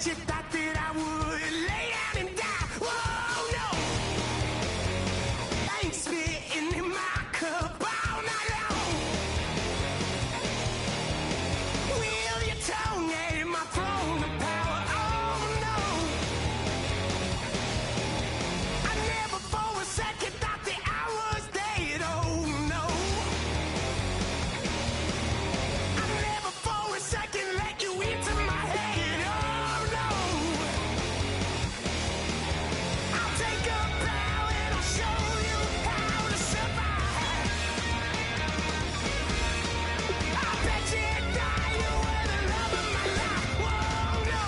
you thought that I would lay down and die. Whoa, no. I ain't spitting in my cup all night long. Wheel your tongue at my throne of power. Oh, no. I never for a second thought that I was dead. Oh, no. I never for a second let you into my head. Oh, no. I'll take a bow and I'll show you how to survive. I bet you die, you were the love of my life. Whoa, no.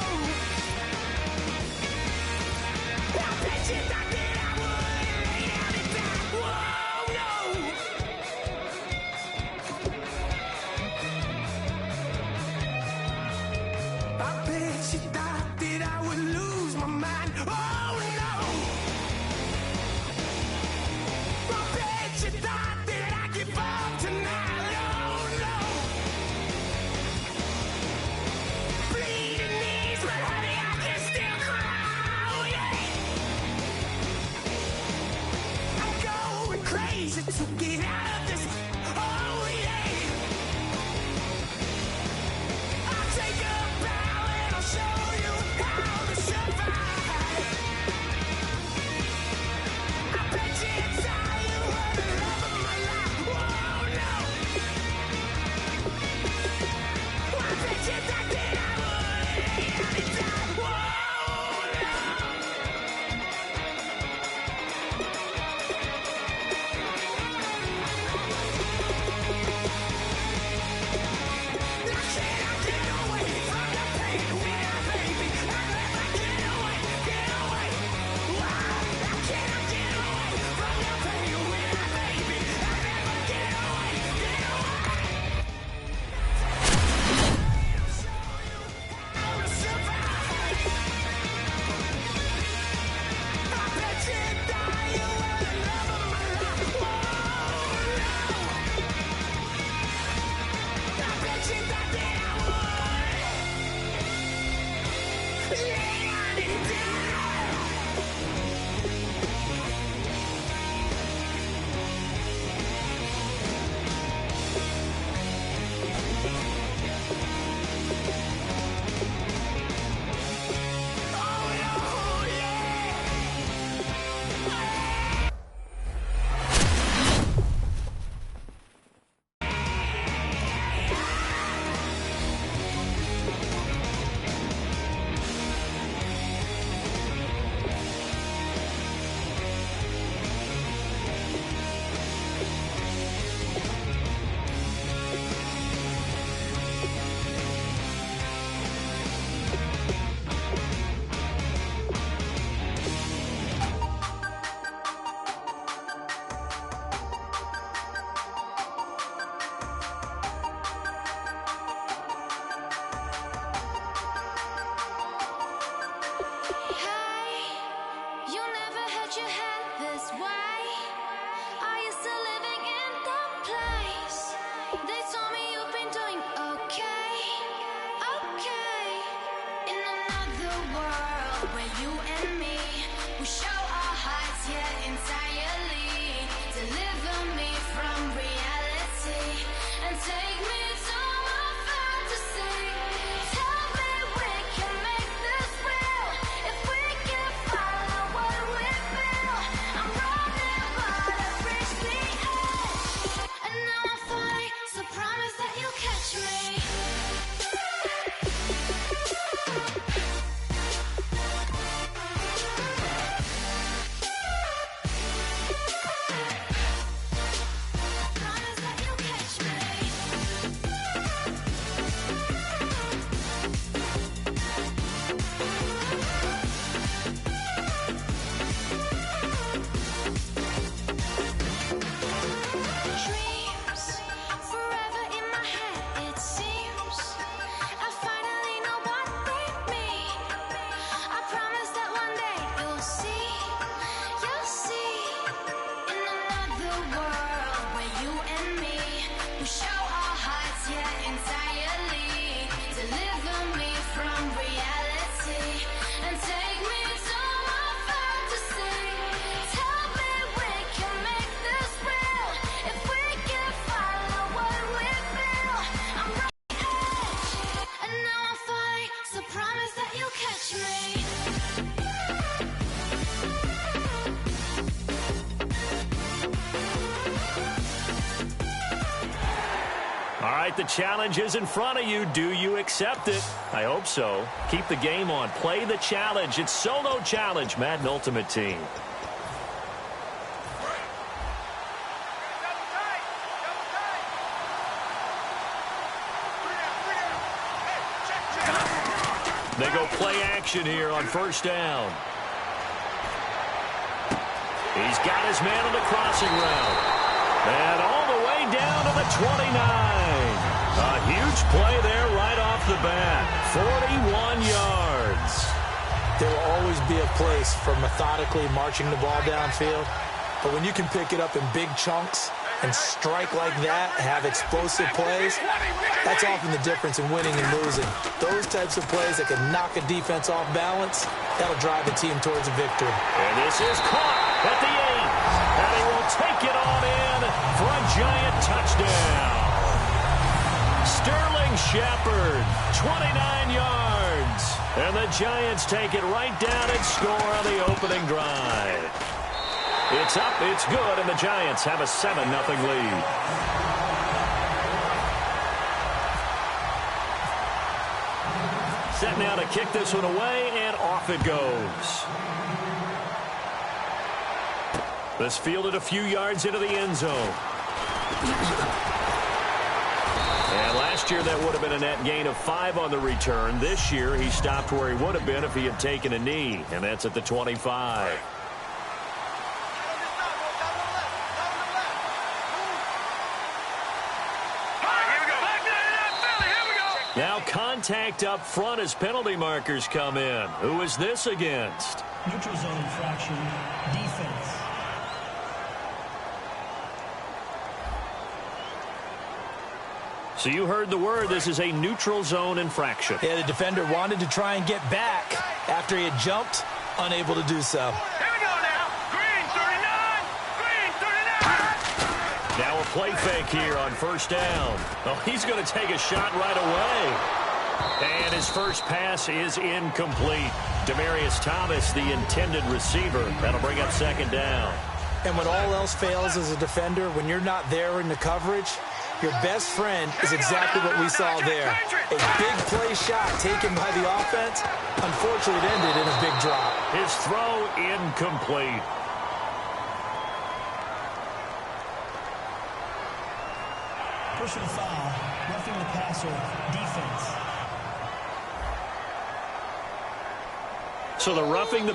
I bet you thought that I would lay down and die. Whoa, no. I bet you thought that I would lose my mind. Oh, no. I bet you thought that I'd give up tonight. Oh, no. Bleeding knees, but honey, I can still cry. Oh, yeah. I'm going crazy to get out of this. Oh, yeah. I'll take a bow and I'll show you how to survive. I bet you die, you were the love of my life. Whoa, no. I bet you thought that I would lay down and die. Whoa, no. Now can I get away from the pain when I, baby? I never get away, get away. Why? Now can I get away from the pain when I, baby? I never get away, get away. How to survive. I bet you die, you were the love of my life. Whoa, no. I bet you thought that I would lay down and die. Oh, no, yeah. Hey, you never had your head this way. Are you still living in that place? They told me you've been doing okay, okay. In another world where you and me, we show our hearts yet entirely. Deliver me from reality and take me to my fantasy. Tell me we can make this real if we can follow what we feel. I'm running, but I've reached the edge, and now I'm falling. So promise that you'll catch me. Promise that you'll catch me. right, the challenge is in front of you. Do you accept it? I hope so. Keep the game on. Play the challenge. It's solo challenge, Madden Ultimate Team. They go play action here on first down. He's got his man on the crossing route. And all the way down to the 29. A huge play there right off the bat. 41 yards. There will always be a place for methodically marching the ball downfield. But when you can pick it up in big chunks and strike like that, have explosive plays, that's often the difference in winning and losing. Those types of plays that can knock a defense off balance, that'll drive a team towards a victory. And this is caught at the 8. And he will take it on in for a giant touchdown. Sterling Shepard, 29 yards. And the Giants take it right down and score on the opening drive. It's up, it's good, and the Giants have a 7-0 lead. Set now to kick this one away, and off it goes. This fielded a few yards into the end zone. And last year that would have been a net gain of 5 on the return. This year he stopped where he would have been if he had taken a knee, and that's at the 25. Now contact up front as penalty markers come in. Who is this against? Neutral zone infraction, defense. So you heard the word. This is a neutral zone infraction. Yeah, the defender wanted to try and get back after he had jumped, unable to do so. Here we go now. Green 39. Green 39. Now a play fake here on first down. Oh, he's going to take a shot right away. And his first pass is incomplete. Demaryius Thomas, the intended receiver. That'll bring up second down. And when all else fails as a defender, when you're not there in the coverage, your best friend is exactly what we saw there. A big play shot taken by the offense. Unfortunately, it ended in a big drop. His throw incomplete. Personal foul, roughing the passer, defense. So the roughing the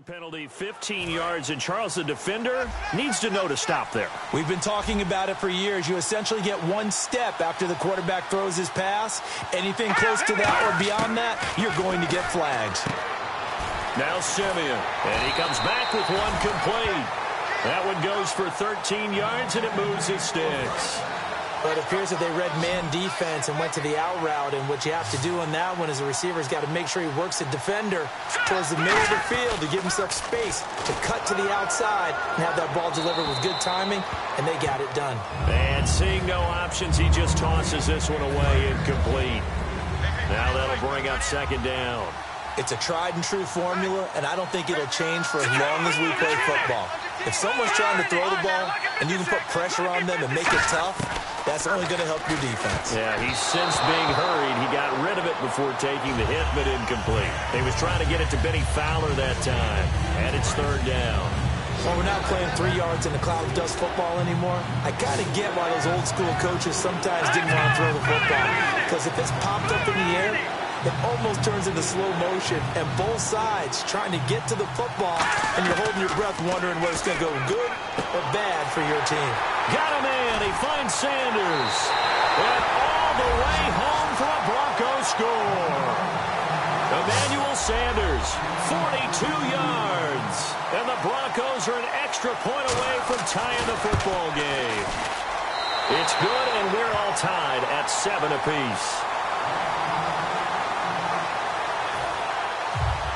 penalty, 15 yards, and Charles, the defender, needs to know to stop there. We've been talking about it for years. You essentially get one step after the quarterback throws his pass. Anything close to that or beyond that, you're going to get flags. Now Simeon, and he comes back with one complete. That one goes for 13 yards, and it moves his sticks. But it appears that they read man defense and went to the out route, and what you have to do on that one is a receiver's got to make sure he works the defender towards the middle of the field to give himself space to cut to the outside and have that ball delivered with good timing, and they got it done. And seeing no options, he just tosses this one away incomplete. Now that'll bring up second down. It's a tried and true formula, and I don't think it'll change for as long as we play football. If someone's trying to throw the ball and you can put pressure on them and make it tough, that's only going to help your defense. Yeah, he's since being hurried. He got rid of it before taking the hit, but incomplete. He was trying to get it to Benny Fowler that time, and it's third down. Well, we're not playing 3 yards in the cloud of dust football anymore. I kind of get why those old school coaches sometimes didn't want to throw the football, because if it's popped up in the air, it almost turns into slow motion, and both sides trying to get to the football, and you're holding your breath wondering whether it's going to go good or bad for your team. Got him in. He finds Sanders. And all the way home for a Broncos score. Emmanuel Sanders, 42 yards. And the Broncos are an extra point away from tying the football game. It's good, and we're all tied at 7 apiece.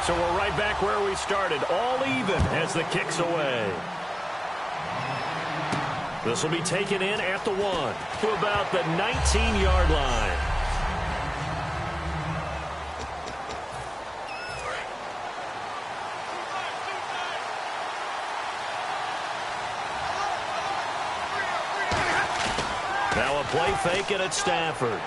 So we're right back where we started, all even as the kick's away. This will be taken in at the 1 to about the 19-yard line. Now a play fake, and it's Stafford.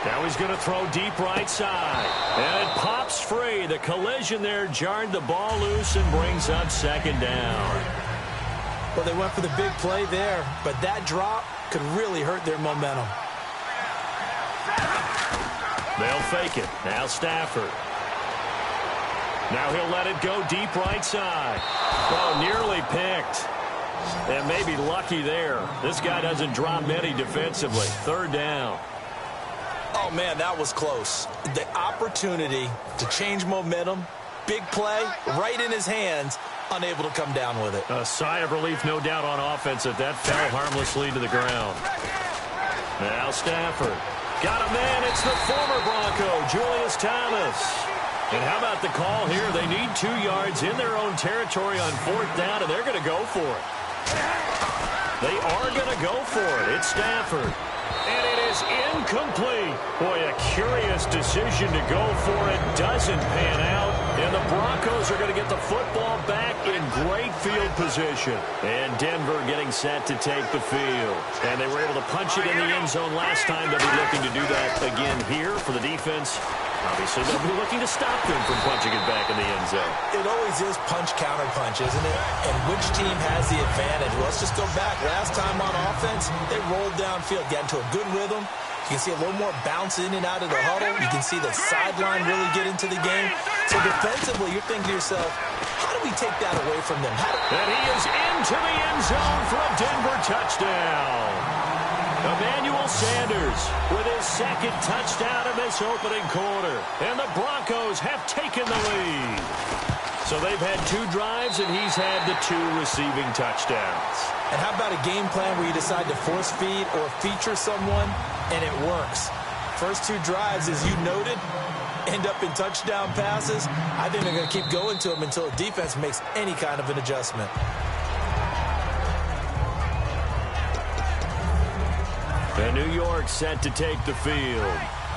Now he's going to throw deep right side. And it pops free. The collision there jarred the ball loose and brings up second down. Well, they went for the big play there, but that drop could really hurt their momentum. They'll fake it. Now Stafford. Now he'll let it go deep right side. Oh, nearly picked. And maybe lucky there. This guy doesn't drop many defensively. Third down. Oh, man, that was close. The opportunity to change momentum, big play, right in his hands, unable to come down with it. A sigh of relief, no doubt, on offense that fell harmlessly to the ground. Now Stafford. Got a man. It's the former Bronco, Julius Thomas. And how about the call here? They need 2 yards in their own territory on 4th down, and they're going to go for it. They are going to go for it. It's Stafford. And it is incomplete. Boy, a curious decision to go for it. Doesn't pan out. And the Broncos are going to get the football back in great field position. And Denver getting set to take the field. And they were able to punch it in the end zone last time. They'll be looking to do that again here for the defense. Obviously, they'll be looking to stop them from punching it back in the end zone. It always is punch, counter punch, isn't it? And which team has the advantage? Well, let's just go back. Last time on offense, they rolled downfield, got into a good rhythm. You can see a little more bounce in and out of the huddle. You can see the sideline really get into the game. So defensively, you're thinking to yourself, how do we take that away from them? And he is into the end zone for a Denver touchdown. Emmanuel Sanders with his 2nd touchdown in this opening quarter. And the Broncos have taken the lead. So they've had 2 drives, and he's had the 2 receiving touchdowns. And how about a game plan where you decide to force feed or feature someone, and it works? First 2 drives, as you noted, end up in touchdown passes. I think they're going to keep going to them until the defense makes any kind of an adjustment. And New York set to take the field.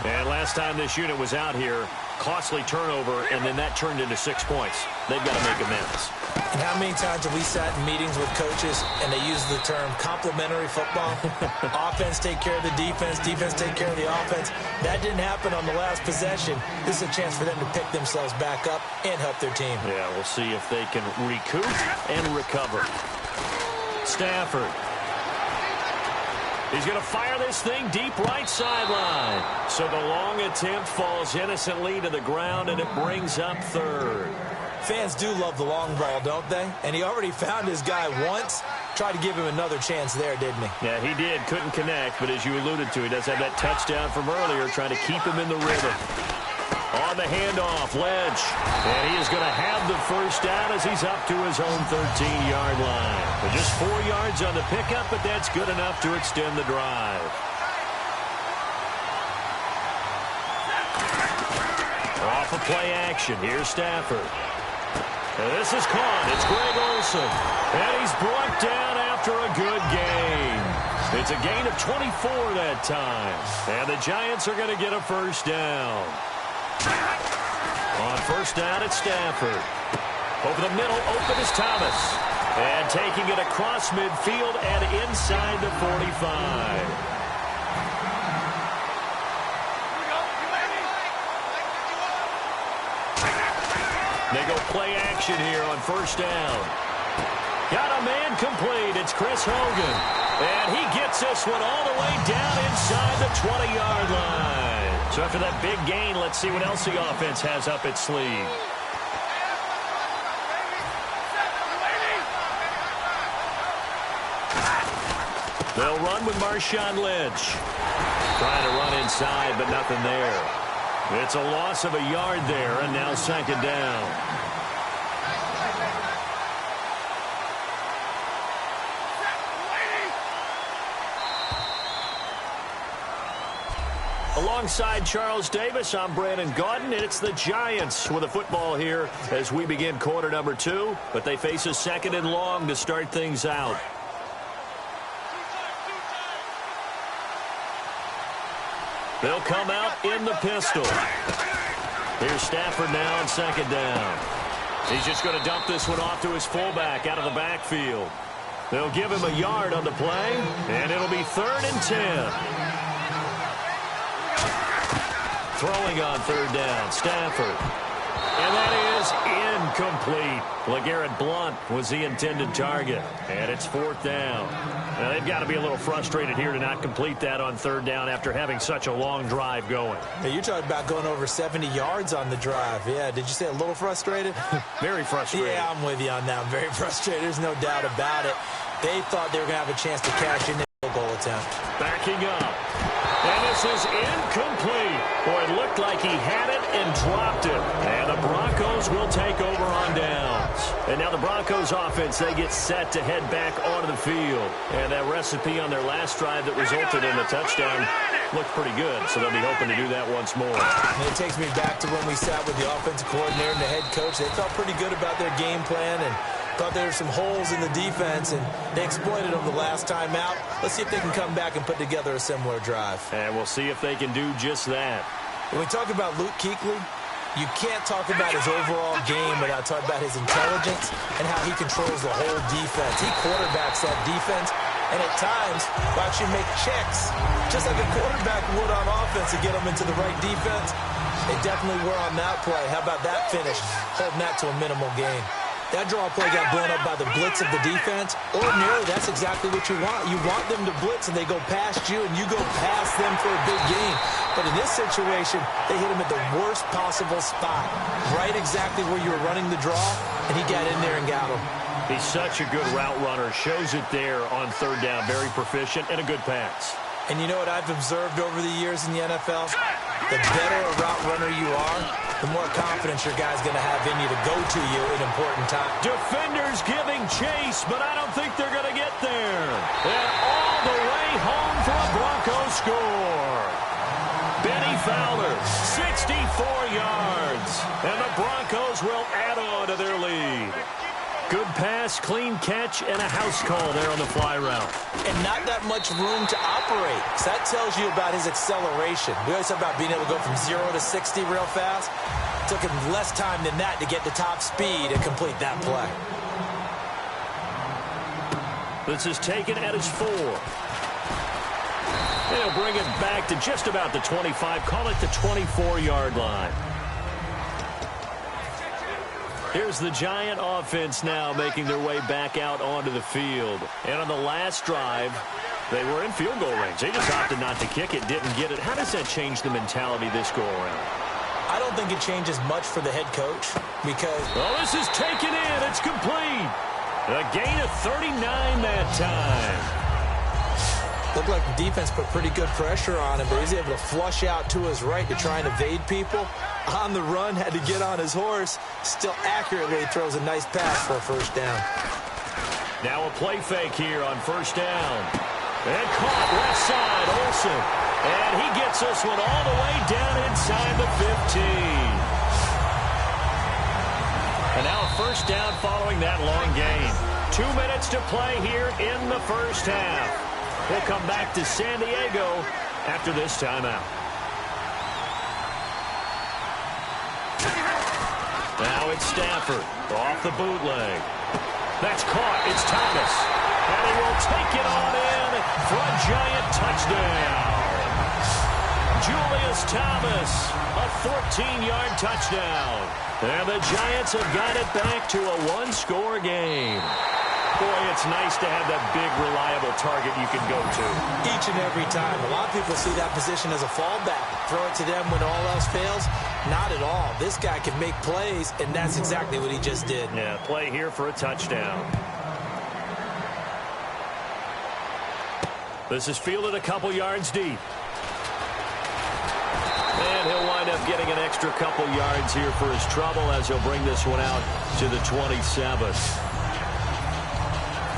And last time this unit was out here, costly turnover, and then that turned into 6 points. They've got to make amends. And how many times have we sat in meetings with coaches and they use the term complementary football? Offense take care of the defense, defense take care of the offense. That didn't happen on the last possession. This is a chance for them to pick themselves back up and help their team. Yeah, we'll see if they can recoup and recover. Stafford. He's going to fire this thing deep right sideline. So the long attempt falls innocently to the ground, and it brings up 3rd. Fans do love the long ball, don't they? And he already found his guy once. Tried to give him another chance there, didn't he? Yeah, he did. Couldn't connect, but as you alluded to, he does have that touchdown from earlier, trying to keep him in the rhythm. On the handoff, Lynch. And he is going to have the first down as he's up to his own 13-yard line. But just 4 yards on the pickup, but that's good enough to extend the drive. Off of play action, here's Stafford. And this is caught. It's Greg Olsen. And he's brought down after a good gain. It's a gain of 24 that time. And the Giants are going to get a first down. On first down, it's Stafford. Over the middle, open is Thomas. And taking it across midfield and inside the 45. They go play action here on first down. Got a man complete. It's Chris Hogan. And he gets this one all the way down inside the 20-yard line. So after that big gain, let's see what else the offense has up its sleeve. They'll run with Marshawn Lynch. Trying to run inside, but nothing there. It's a loss of a yard there, and now 2nd down. Alongside Charles Davis, I'm Brandon Gaudin, and it's the Giants with a football here as we begin quarter number 2, but they face a second and long to start things out. They'll come out in the pistol. Here's Stafford now on second down. He's just going to dump this one off to his fullback out of the backfield. They'll give him a yard on the play, and it'll be 3rd and 10. Throwing on third down, Stafford. And that is incomplete. LeGarrette Blount was the intended target. And it's 4th down. Now, they've got to be a little frustrated here to not complete that on third down after having such a long drive going. Hey, you're talking about going over 70 yards on the drive. Yeah, did you say a little frustrated? Very frustrated. Yeah, I'm with you on that. I'm very frustrated. There's no doubt about it. They thought they were going to have a chance to cash in the goal attempt. Backing up. And this is incomplete. Boy, it looked like he had it and dropped it. And the Broncos will take over on downs. And now the Broncos offense, they get set to head back onto the field. And that recipe on their last drive that resulted in a touchdown looked pretty good. So they'll be hoping to do that once more. And it takes me back to when we sat with the offensive coordinator and the head coach. They felt pretty good about their game plan and thought there were some holes in the defense, and they exploited them the last time out. Let's see if they can come back and put together a similar drive. And we'll see if they can do just that. When we talk about Luke Kuechly, you can't talk about his overall game without talking about his intelligence and how he controls the whole defense. He quarterbacks that defense, and at times will actually make checks, just like a quarterback would on offense to get them into the right defense. They definitely were on that play. How about that finish, holding that to a minimal gain? That draw play got blown up by the blitz of the defense. Ordinarily, that's exactly what you want. You want them to blitz, and they go past you, and you go past them for a big gain. But in this situation, they hit him at the worst possible spot, right exactly where you were running the draw, and he got in there and got him. He's such a good route runner. Shows it there on third down. Very proficient and a good pass. And you know what I've observed over the years in the NFL? The better a route runner you are, the more confidence your guy's going to have in you to go to you in important times. Defenders giving chase, but I don't think they're going to get there. And all the way home for a Broncos score. Benny Fowler, 64 yards. And the Broncos will add on to their lead. Good pass, clean catch, and a house call there on the fly route. And not that much room to operate. So that tells you about his acceleration. We always talk about being able to go from 0 to 60 real fast. It took him less time than that to get to top speed and complete that play. This is taken at his 4. They'll bring it back to just about the 25. Call it the 24-yard line. Here's the Giant offense now making their way back out onto the field. And on the last drive, they were in field goal range. They just opted not to kick it, didn't get it. How does that change the mentality this go-around? I don't think it changes much for the head coach because... Oh, this is taken in. It's complete. A gain of 39 that time. Looked like the defense put pretty good pressure on him, but he was able to flush out to his right to try and evade people. On the run, had to get on his horse. Still accurately throws a nice pass for a first down. Now a play fake here on first down. And caught left side, Olsen. And he gets this one all the way down inside the 15. And now a first down following that long gain. 2 minutes to play here in the first half. We'll come back to San Diego after this timeout. Now it's Stafford off the bootleg. That's caught. It's Thomas. And he will take it on in for a Giant touchdown. Julius Thomas, a 14-yard touchdown. And the Giants have got it back to a one-score game. Boy, it's nice to have that big, reliable target you can go to. Each and every time. A lot of people see that position as a fallback. Throw it to them when all else fails. Not at all. This guy can make plays, and that's exactly what he just did. Yeah, play here for a touchdown. This is fielded a couple yards deep. And he'll wind up getting an extra couple yards here for his trouble as he'll bring this one out to the 27th.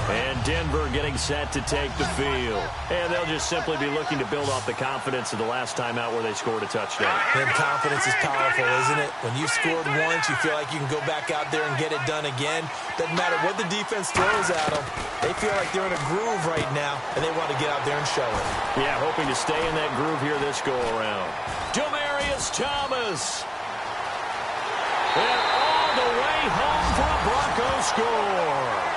And Denver getting set to take the field. And they'll just simply be looking to build off the confidence of the last time out where they scored a touchdown. And confidence is powerful, isn't it? When you've scored once, you feel like you can go back out there and get it done again. Doesn't matter what the defense throws at them. They feel like they're in a groove right now, and they want to get out there and show it. Yeah, hoping to stay in that groove here this go-around. Demaryius Thomas. And all the way home for a Broncos score.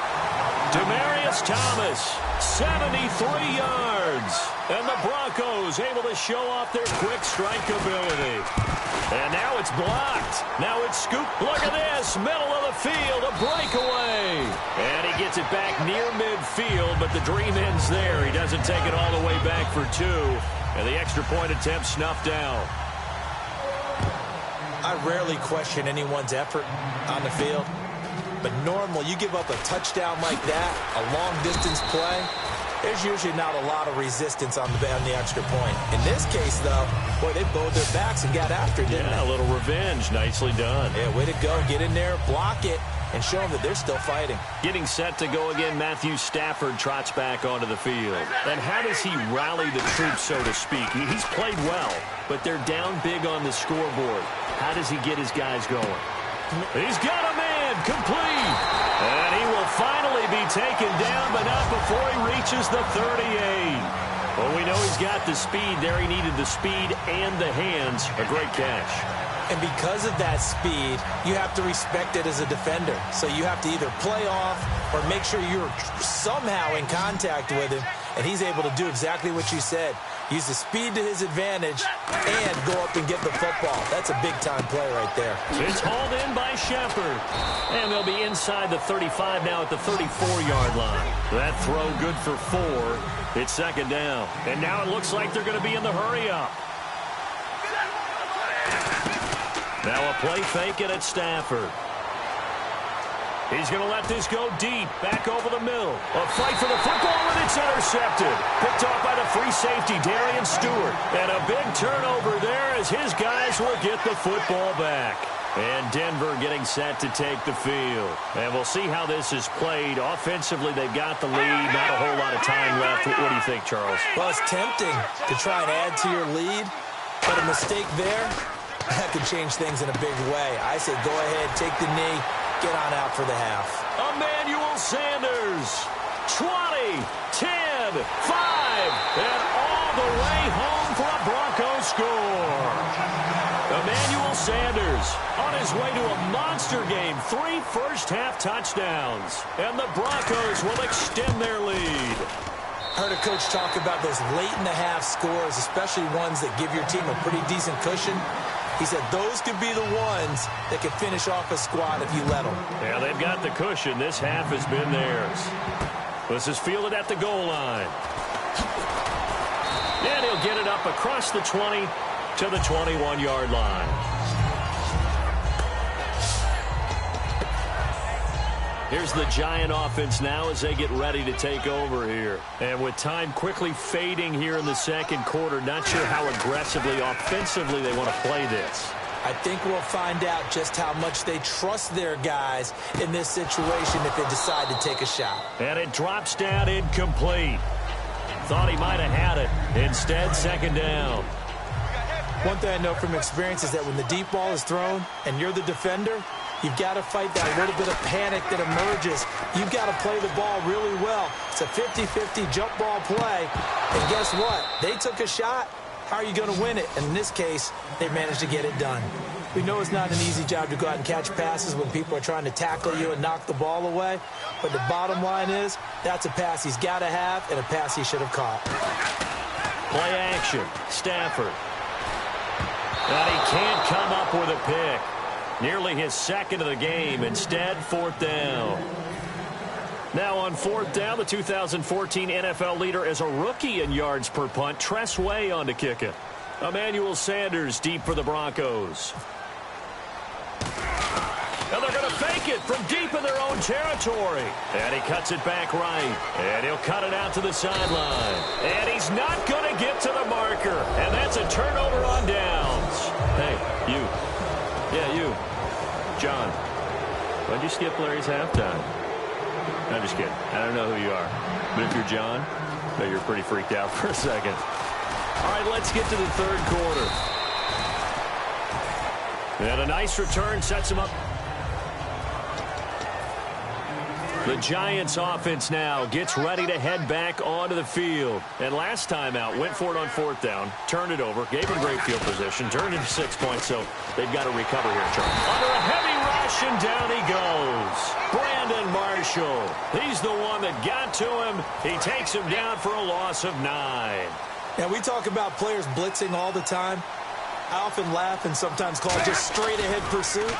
Demaryius Thomas, 73 yards. And the Broncos able to show off their quick strike ability. And now it's blocked. Now it's scooped. Look at this. Middle of the field. A breakaway. And he gets it back near midfield, but the dream ends there. He doesn't take it all the way back for two. And the extra point attempt snuffed down. I rarely question anyone's effort on the field. But normal, you give up a touchdown like that, a long-distance play, there's usually not a lot of resistance on the extra point. In this case, though, boy, they bowed their backs and got after it, didn't they? Yeah, a little revenge. Nicely done. Yeah, way to go. Get in there, block it, and show them that they're still fighting. Getting set to go again, Matthew Stafford trots back onto the field. And how does he rally the troops, so to speak? He's played well, but they're down big on the scoreboard. How does he get his guys going? He's got a man, complete. And he will finally be taken down, but not before he reaches the 38. Well, we know he's got the speed there. He needed the speed and the hands. A great catch. And because of that speed, you have to respect it as a defender. So you have to either play off or make sure you're somehow in contact with him. And he's able to do exactly what you said. Use the speed to his advantage and go up and get the football. That's a big-time play right there. It's hauled in by Shepard. And they'll be inside the 35 now at the 34-yard line. That throw good for 4. It's second down. And now it looks like they're going to be in the hurry-up. Now a play fake it at Stafford. He's going to let this go deep, back over the middle. A fight for the football, and it's intercepted. Picked off by the free safety, Darian Stewart. And a big turnover there as his guys will get the football back. And Denver getting set to take the field. And we'll see how this is played. Offensively, they've got the lead. Not a whole lot of time left. What do you think, Charles? Well, it's tempting to try and add to your lead, but a mistake there, that could change things in a big way. I say go ahead, take the knee, get on out for the half. Emmanuel Sanders, 20, 10, 5, and all the way home for a Broncos score. Emmanuel Sanders on his way to a monster game, 3 first-half touchdowns, and the Broncos will extend their lead. Heard a coach talk about those late-in-the-half scores, especially ones that give your team a pretty decent cushion. He said those could be the ones that could finish off a squad if you let them. Yeah, they've got the cushion. This half has been theirs. This is fielded at the goal line. And he'll get it up across the 20 to the 21-yard line. Here's the Giant offense now as they get ready to take over here. And with time quickly fading here in the second quarter, not sure how aggressively, offensively they want to play this. I think we'll find out just how much they trust their guys in this situation if they decide to take a shot. And it drops down incomplete. Thought he might have had it. Instead, second down. One thing I know from experience is that when the deep ball is thrown and you're the defender, you've got to fight that little bit of panic that emerges. You've got to play the ball really well. It's a 50-50 jump ball play. And guess what? They took a shot. How are you going to win it? And in this case, they managed to get it done. We know it's not an easy job to go out and catch passes when people are trying to tackle you and knock the ball away. But the bottom line is, that's a pass he's got to have and a pass he should have caught. Play action. Stafford. And he can't come up with a pick. Nearly his second of the game. Instead, fourth down. Now on fourth down, the 2014 NFL leader as a rookie in yards per punt, Tress Way on to kick it. Emmanuel Sanders deep for the Broncos. And they're going to fake it from deep in their own territory. And he cuts it back right. And he'll cut it out to the sideline. And he's not going to get to the marker. And that's a turnover on downs. Hey, you. Yeah, you. John, why'd you skip Larry's halftime? I'm just kidding. I don't know who you are. But if you're John, I bet you're pretty freaked out for a second. All right, let's get to the third quarter. And a nice return sets him up. The Giants offense now gets ready to head back onto the field. And last time out, went for it on fourth down, turned it over, gave him great field position, turned into 6 points, so they've got to recover here, Charlie. Under a heavy rush, and down he goes. Brandon Marshall. He's the one that got to him. He takes him down for a loss of 9. Now, we talk about players blitzing all the time. I often laugh and sometimes call it just straight-ahead pursuit.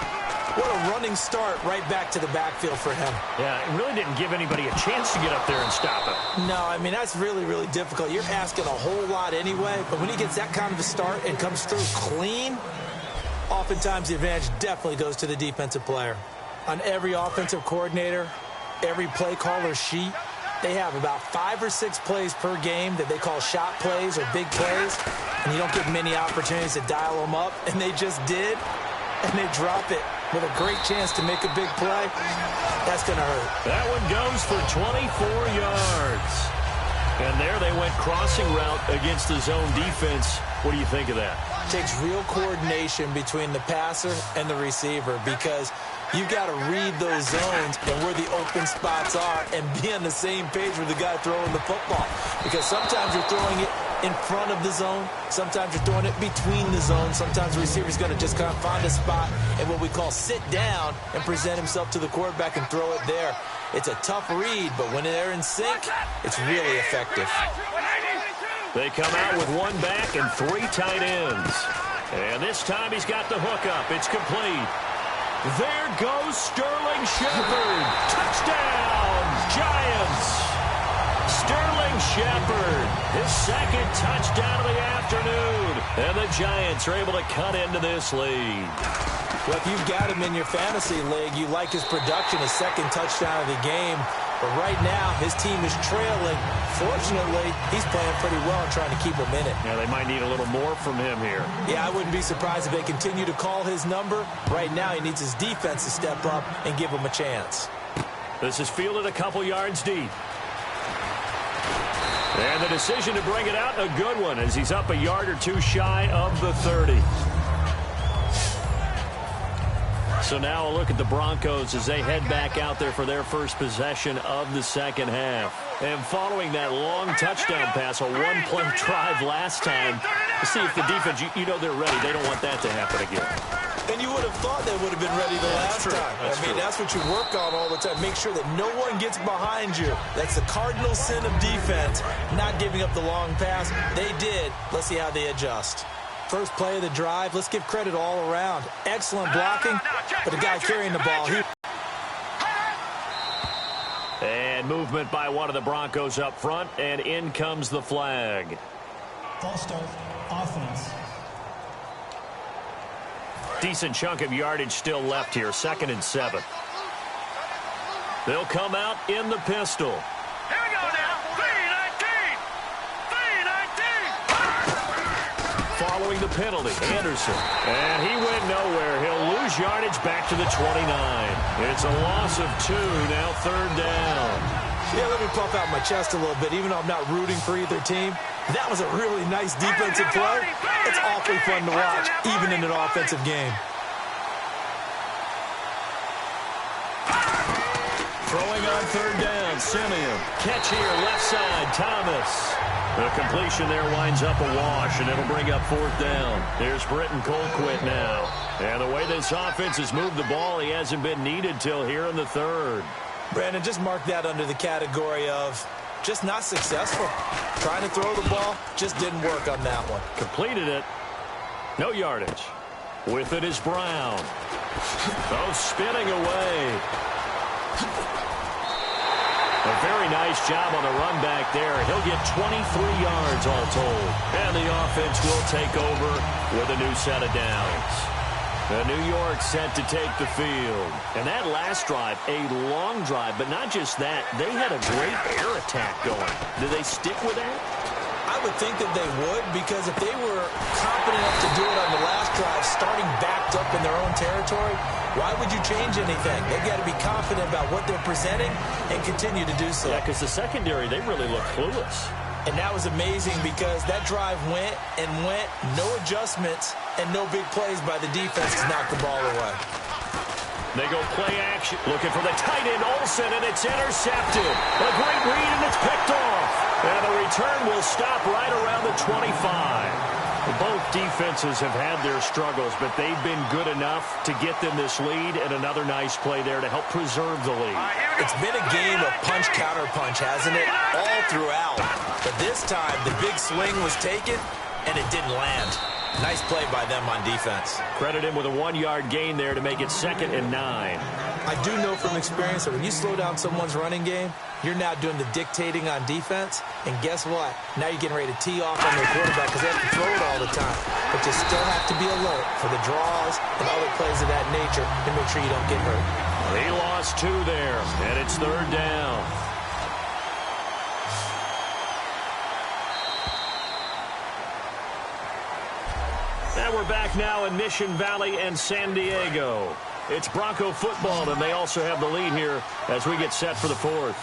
What a running start right back to the backfield for him. Yeah, it really didn't give anybody a chance to get up there and stop him. No, I mean, that's really, really difficult. You're asking a whole lot anyway, but when he gets that kind of a start and comes through clean, oftentimes the advantage definitely goes to the defensive player. On every offensive coordinator, every play caller sheet, they have about 5 or 6 plays per game that they call shot plays or big plays, and you don't get many opportunities to dial them up, and they just did, and they drop it with a great chance to make a big play. That's going to hurt. That one goes for 24 yards. And there they went crossing route against the zone defense. What do you think of that? It takes real coordination between the passer and the receiver because you've got to read those zones and where the open spots are and be on the same page with the guy throwing the football. Because sometimes you're throwing it in front of the zone. Sometimes you're throwing it between the zones. Sometimes the receiver's going to just kind of find a spot and what we call sit down and present himself to the quarterback and throw it there. It's a tough read, but when they're in sync, it's really effective. They come out with 1 back and 3 tight ends. And this time he's got the hook up. It's complete. There goes Sterling Shepard. Touchdown, Giants. Sterling Shepard, his second touchdown of the afternoon. And the Giants are able to cut into this lead. Well, if you've got him in your fantasy league, you like his production, his second touchdown of the game. But right now, his team is trailing. Fortunately, he's playing pretty well and trying to keep him in it. Yeah, they might need a little more from him here. Yeah, I wouldn't be surprised if they continue to call his number. Right now, he needs his defense to step up and give him a chance. This is fielded a couple yards deep. And the decision to bring it out, a good one, as he's up a yard or 2 shy of the 30. So now a look at the Broncos as they head back out there for their first possession of the second half. And following that long touchdown pass, a 1-play drive last time, to see if the defense, you know they're ready. They don't want that to happen again. And you would have thought they would have been ready the last time. That's what you work on all the time. Make sure that no one gets behind you. That's the cardinal sin of defense, not giving up the long pass. They did. Let's see how they adjust. First play of the drive, let's give credit all around. Excellent blocking, but the guy carrying the ball, And movement by one of the Broncos up front, and in comes the flag. False start, offense. Decent chunk of yardage still left here, 2nd and 7. They'll come out in the pistol. Here we go now. 3-19. 3-19. Following the penalty, Anderson. And he went nowhere. He'll lose yardage back to the 29. It's a loss of 2, now 3rd down. Yeah, let me puff out my chest a little bit, even though I'm not rooting for either team. That was a really nice defensive play. It's awfully fun to watch, even in an offensive game. Throwing on 3rd down, Simeon. Catch here, left side, Thomas. The completion there winds up a wash, and it'll bring up 4th down. There's Britton Colquitt now. And the way this offense has moved the ball, he hasn't been needed till here in the 3rd. Brandon, just mark that under the category of just not successful. Trying to throw the ball, just didn't work on that one. Completed it. No yardage. With it is Brown. Oh, spinning away. A very nice job on the run back there. He'll get 23 yards all told. And the offense will take over with a new set of downs. The New York set to take the field. And that last drive, a long drive, but not just that. They had a great air attack going. Do they stick with that? I I would think that they would, because if they were confident enough to do it on the last drive, starting backed up in their own territory, why would you change anything? They've got to be confident about what they're presenting and continue to do so. Yeah, because the secondary, they really look clueless. And that was amazing because that drive went and went, no adjustments, and no big plays by the defense to knock the ball away. They go play action, looking for the tight end, Olsen, and it's intercepted. A great read, and it's picked off. And the return will stop right around the 25. Both defenses have had their struggles, but they've been good enough to get them this lead, and another nice play there to help preserve the lead. It's been a game of punch-counter-punch, hasn't it? All throughout. But this time, the big swing was taken, and it didn't land. Nice play by them on defense. Credit him with a 1-yard gain there to make it 2nd and 9. I do know from experience that when you slow down someone's running game, you're now doing the dictating on defense. And guess what? Now you're getting ready to tee off on their quarterback because they have to throw it all the time. But you still have to be alert for the draws and other plays of that nature to make sure you don't get hurt. He lost 2 there, and it's 3rd down. And we're back now in Mission Valley and San Diego. It's Bronco football, and they also have the lead here as we get set for the 4th.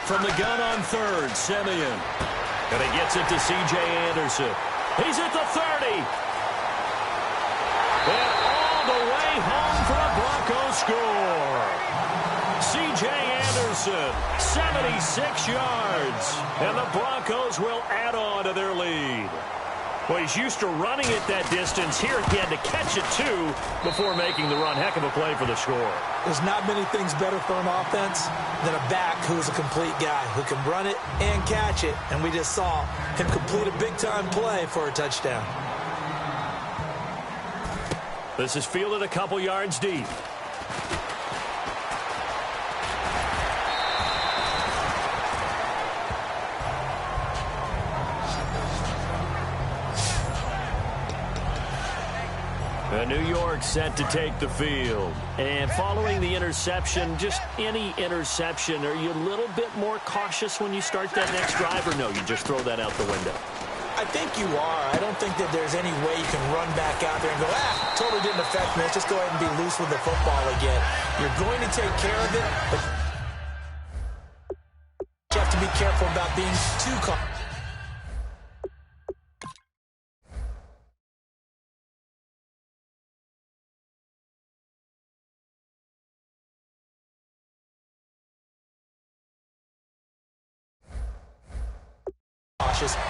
From the gun on 3rd, Simeon. And he gets it to C.J. Anderson. He's at the 30. And all the way home for a Bronco score. C.J. Anderson, 76 yards. And the Broncos will add on to their lead. Well, he's used to running it that distance. Here he had to catch it, too, before making the run. Heck of a play for the score. There's not many things better for an offense than a back who's a complete guy who can run it and catch it. And we just saw him complete a big-time play for a touchdown. This is fielded a couple yards deep. New York set to take the field. And following the interception, just any interception, are you a little bit more cautious when you start that next drive, or no, you just throw that out the window? I think you are. I don't think that there's any way you can run back out there and go, totally didn't affect me. Let's just go ahead and be loose with the football again. You're going to take care of it, but you have to be careful about being too cautious.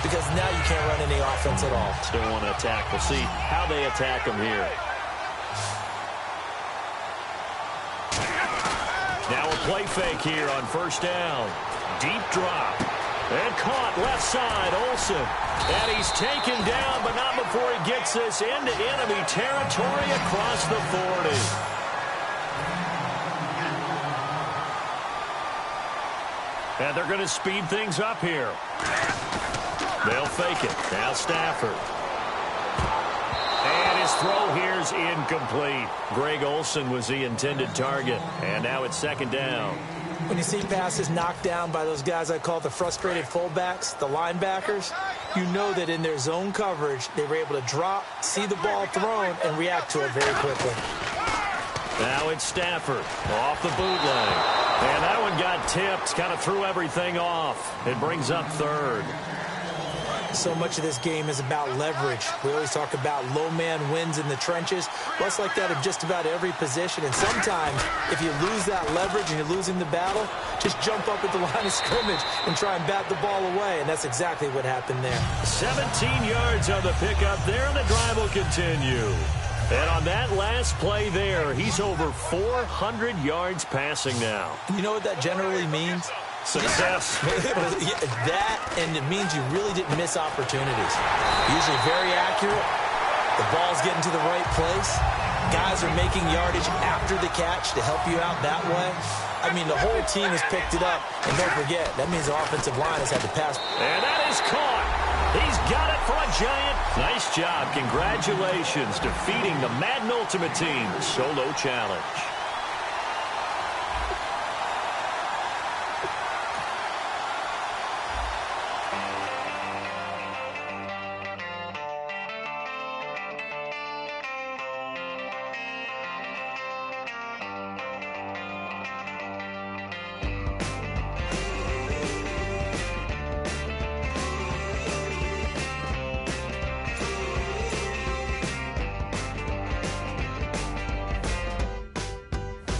Because now you can't run any offense at all. Still want to attack. We'll see how they attack them here. Now a play fake here on 1st down. Deep drop. And caught left side, Olsen. And he's taken down, but not before he gets this into enemy territory across the 40. And they're going to speed things up here. They'll fake it. Now Stafford. And his throw here's incomplete. Greg Olsen was the intended target. And now it's 2nd down. When you see passes knocked down by those guys I call the frustrated fullbacks, the linebackers, you know that in their zone coverage, they were able to drop, see the ball thrown, and react to it very quickly. Now it's Stafford off the bootleg. And that one got tipped, kind of threw everything off. It brings up 3rd. So much of this game is about leverage. We always talk about low man wins in the trenches. Well, it's like that of just about every position. And sometimes, if you lose that leverage and you're losing the battle, just jump up at the line of scrimmage and try and bat the ball away. And that's exactly what happened there. 17 yards on the pickup there, and the drive will continue. And on that last play there, he's over 400 yards passing now. And you know what that generally means? Success. That, and it means you really didn't miss opportunities. Usually very accurate. The ball's getting to the right place. Guys are making yardage after the catch to help you out that way. I mean, the whole team has picked it up. And don't forget, that means the offensive line has had to pass. And that is caught. He's got it for a giant. Nice job. Congratulations. Defeating the Madden Ultimate Team solo challenge.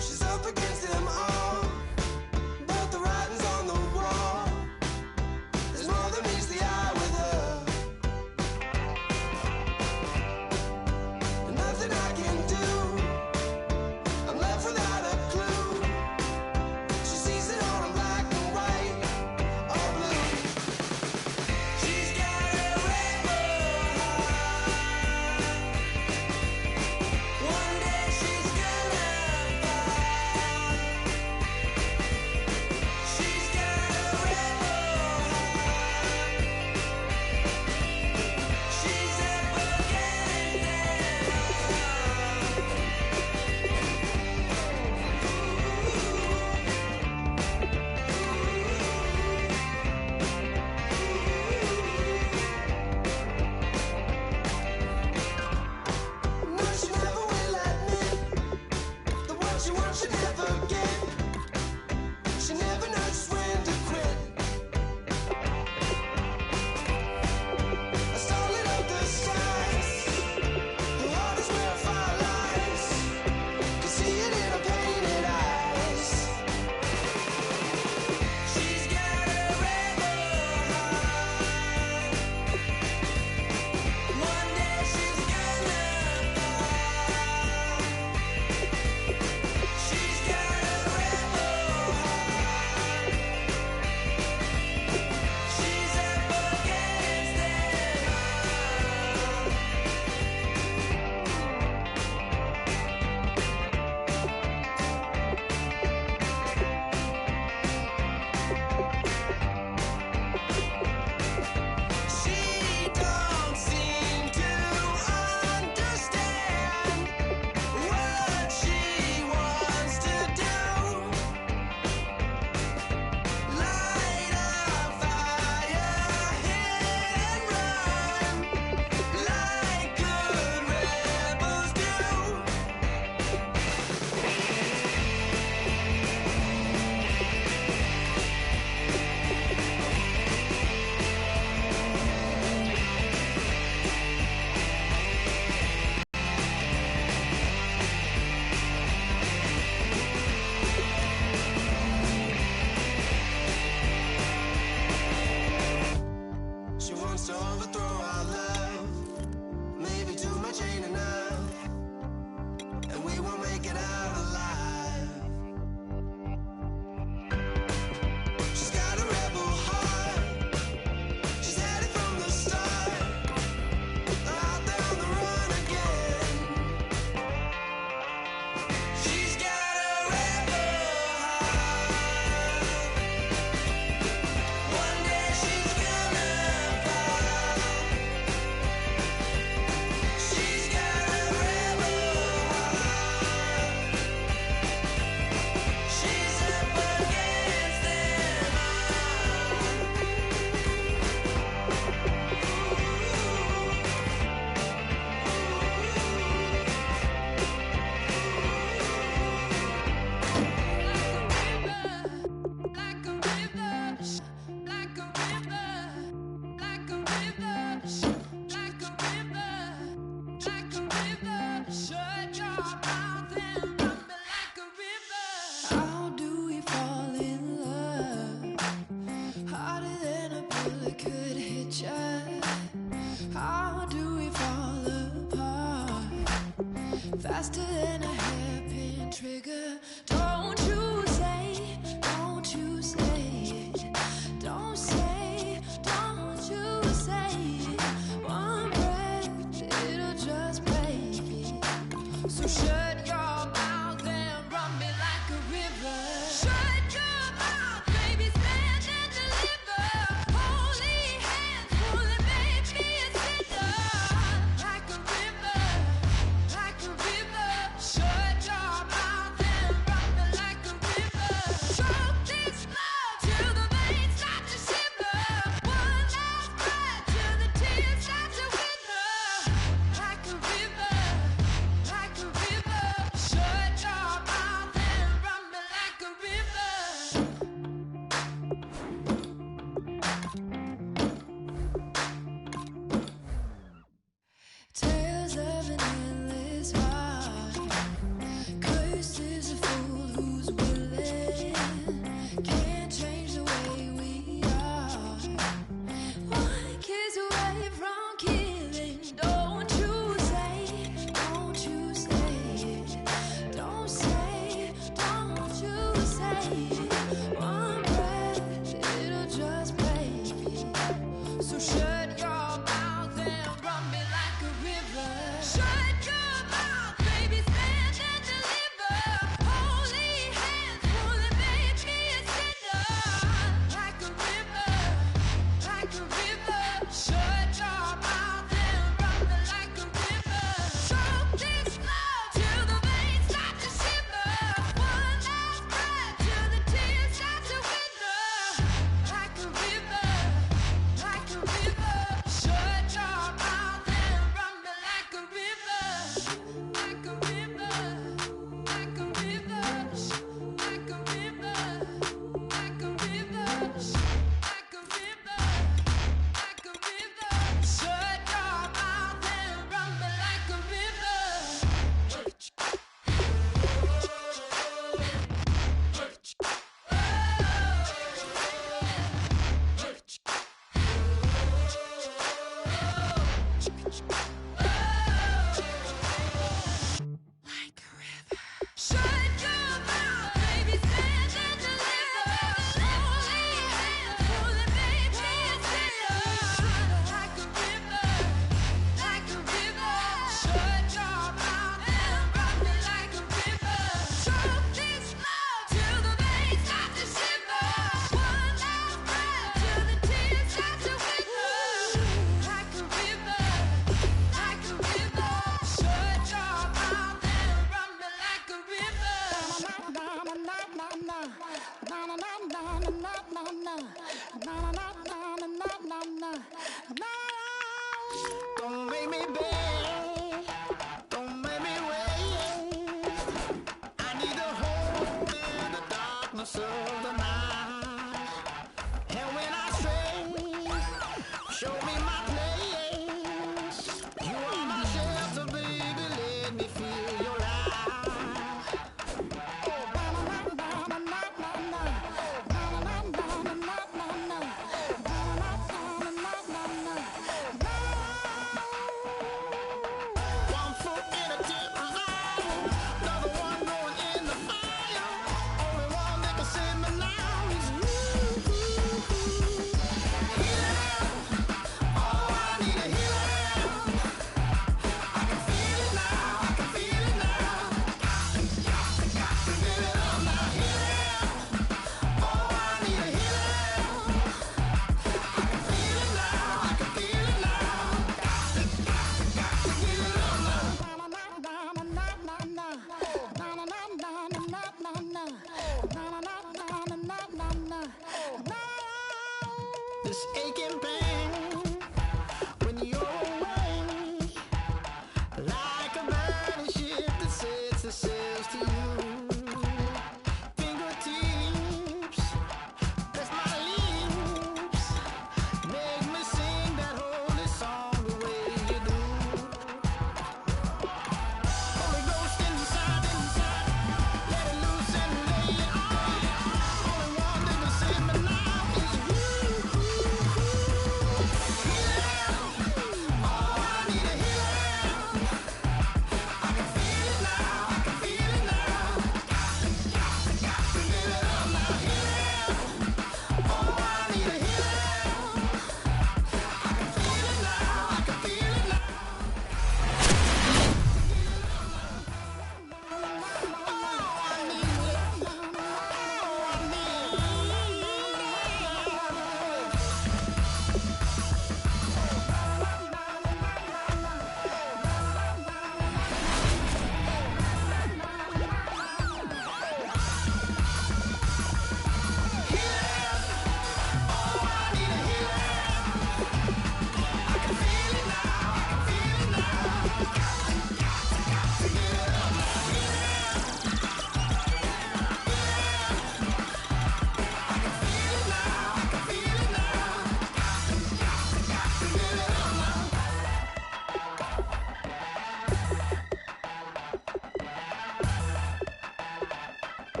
She's up against them all, but the writing's on the wall. There's more than meets the eye with her, and nothing I can do. I'm left without a clue. She sees it all in black and white or blue. She's got a rebel heart. One day she's gonna fall. She's got a rebel heart. She's up against them all. No, she never will admit that what she wants she never get. She never knows just when to quit. I started up the skies. Her heart is where fire lies. Can see it in her painted eyes. She's got a rebel heart. One day she's gonna fall. She's got a rebel heart. She's up against them all. She don't seem to understand what she wants to do. Light a fire, hit and run, like good rebels do. She wants to overthrow our love. Maybe too much ain't enough, and we won't make it out alive. She's got a rebel heart. She's had it from the start. Out there on the run again. She's got a rebel heart. One day she's gonna fall. She's got a rebel heart. She's up against them How do we fall in love? Harder than a bullet could hit ya. How do we fall apart? Faster than a hairpin trigger. Don't you say, don't you say it. Don't say, don't you say it. One breath, it'll just break it. So shut your mouth and run me like a river. Shut your mouth, baby, stand and deliver. Holy hands pulling me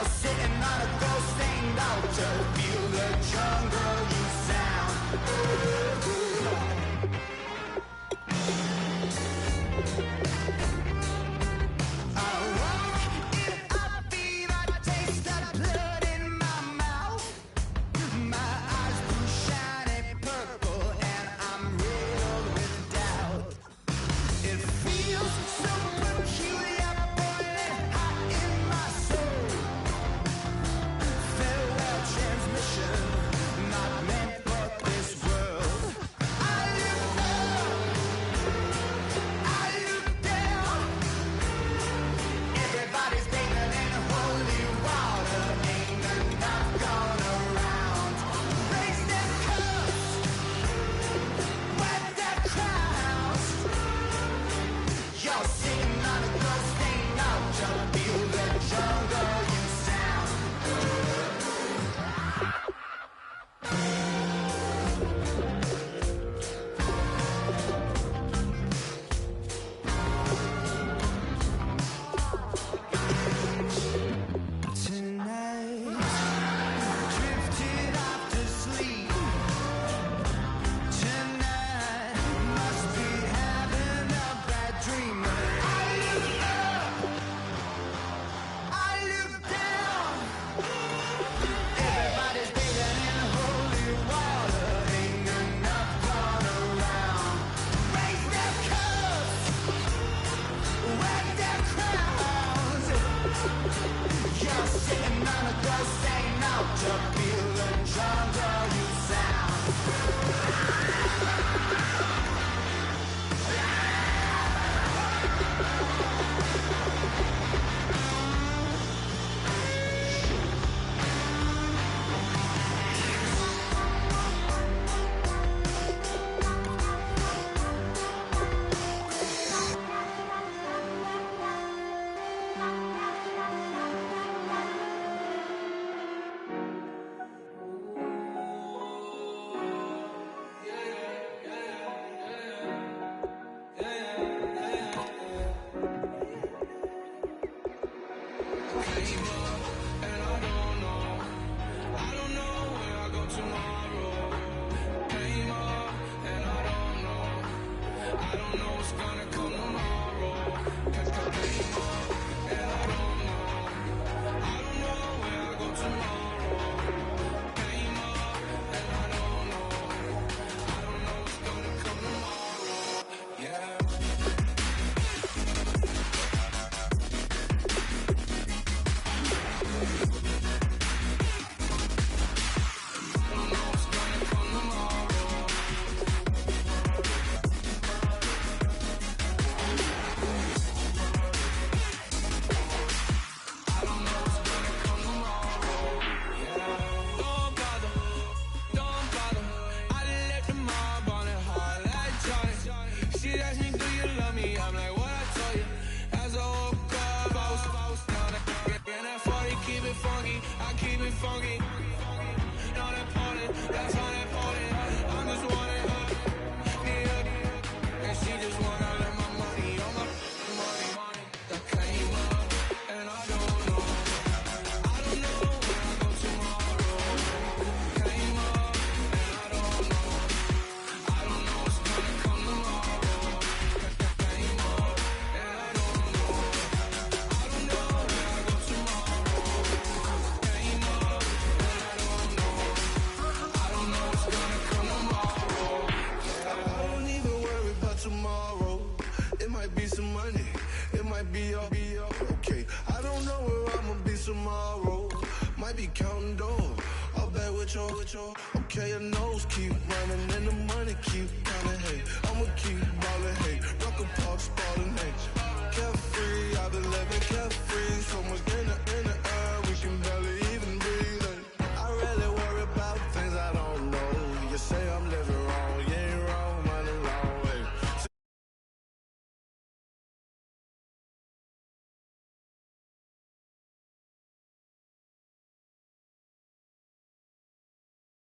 You're sitting on a ghost-stained altar. Feel the jungle you sound. I walk in a fever, taste the blood in my mouth. My eyes blue shiny purple, and I'm riddled with doubt. It feels so peculiar, boiling hot in my soul. Farewell transmission, not meant for this world. I look up, I look down. Everybody's bathing in holy water, ain't enough gone around. Raise their cups, wet their crowns. You're sitting on a ghost-stained altar. Feel the jungle you sound. Tonight, drifted off to sleep. Tonight, must be having a bad dream. I look up, I look down. Everybody's bathing in holy water, ain't enough gone around. Raise their cups, wet their crowns. You're sitting on a ghost-stained altar. Feel the jungle you sound. Don't bother. I let the mob on it hard like Johnny. She asked me, do you love me? I'm like, what I told you. As I woke up, I was down and that 40, keep it funky. I keep it funky. Not important, that's unimportant. I'm just wanting her, need her, and she just wanna let my money on my money. That came up, and I don't know. I don't know where I go tomorrow. Came up, and I don't know. I don't know what's gonna come tomorrow. Came up, and I don't know. I don't know where I go tomorrow. Came up, and I don't know. I don't know what's gonna come tomorrow. I don't even worry about tomorrow. It might be some money. It might be all okay. I don't know where I'ma be tomorrow. Might be counting doors. I'll bet with your okay. Your nose keep running and the money keep coming. Hey, I'ma keep ballin'.